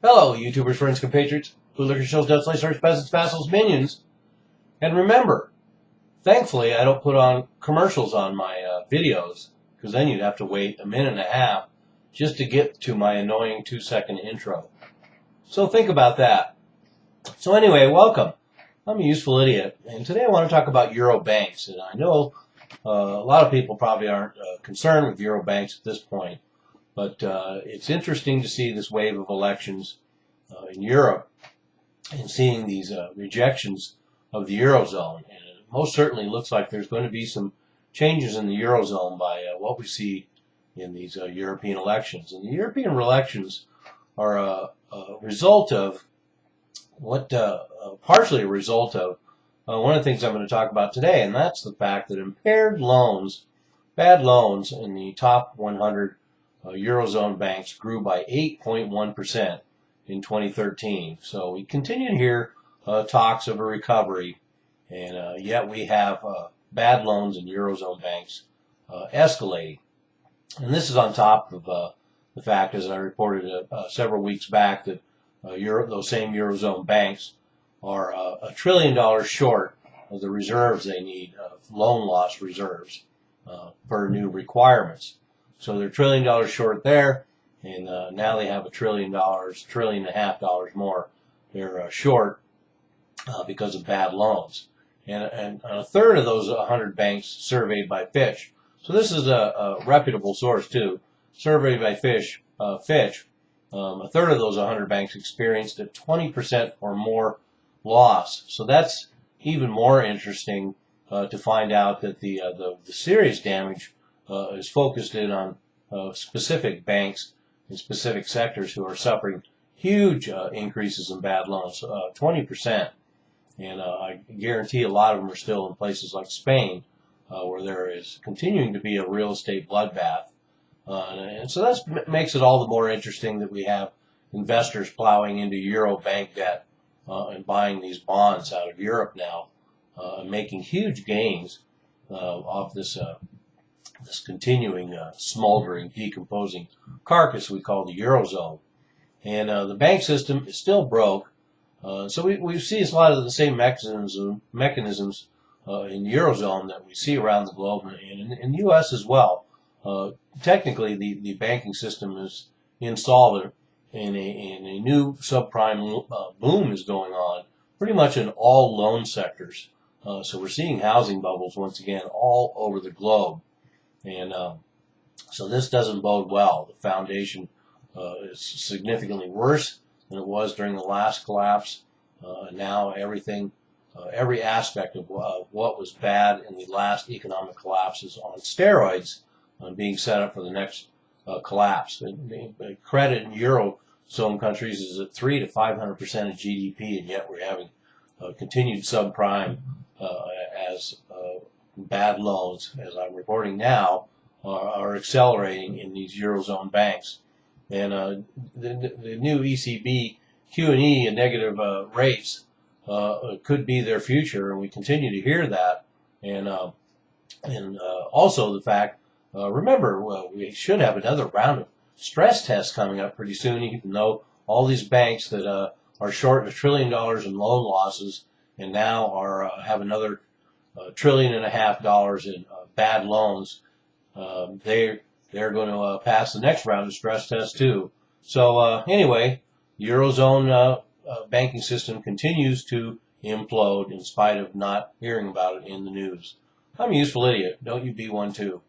Hello, YouTubers, friends, compatriots, bootlickers, shows, duds, lacers, peasants, vassals, minions. And remember, thankfully, I don't put on commercials on my videos, because then you'd have to wait a minute and a half just to get to my annoying 2-second intro. So think about that. So anyway, welcome. I'm a useful idiot, and today I want to talk about Euro banks. And I know a lot of people probably aren't concerned with Euro banks at this point. But it's interesting to see this wave of elections in Europe and seeing these rejections of the Eurozone. And it most certainly looks like there's going to be some changes in the Eurozone by what we see in these European elections. And the European elections are a result of partially a result of one of the things I'm going to talk about today, and that's the fact that impaired loans, bad loans in the top 100 Eurozone banks grew by 8.1% in 2013. So we continue to hear talks of a recovery, and yet we have bad loans in Eurozone banks escalating. And this is on top of the fact, as I reported several weeks back, that those same Eurozone banks are $1 trillion short of the reserves they need, loan loss reserves, per new requirements. So they're $1 trillion short there, and now they have $1 trillion, $1.5 trillion more. They're short because of bad loans. And a third of those 100 banks surveyed by Fitch. So this is a reputable source too. Surveyed by Fitch, a third of those 100 banks experienced a 20% or more loss. So that's even more interesting to find out that the serious damage is focused in on specific banks in specific sectors who are suffering huge increases in bad loans, 20%. And I guarantee a lot of them are still in places like Spain, where there is continuing to be a real estate bloodbath. And so that makes it all the more interesting that we have investors plowing into Euro bank debt and buying these bonds out of Europe now, and making huge gains off this continuing smoldering, decomposing carcass we call the Eurozone. And the bank system is still broke. So we see a lot of the same mechanisms in the Eurozone that we see around the globe and in the U.S. as well. Technically, the banking system is insolvent, and a new subprime boom is going on pretty much in all loan sectors. So we're seeing housing bubbles once again all over the globe. And so this doesn't bode well. The foundation is significantly worse than it was during the last collapse. Now every aspect of what was bad in the last economic collapse is on steroids, being set up for the next collapse. Credit in Eurozone countries is at 300 to 500% of GDP, and yet we're having continued subprime as bad loans, as I'm reporting now, are accelerating in these Eurozone banks. And the new ECB QE and negative rates could be their future, and we continue to hear that. And also the fact, remember, we should have another round of stress tests coming up pretty soon, even though all these banks that are short $1 trillion in loan losses and now have another $1.5 trillion in bad loans, they're going to pass the next round of stress tests too. So anyway, the Eurozone banking system continues to implode in spite of not hearing about it in the news. I'm a useful idiot. Don't you be one too.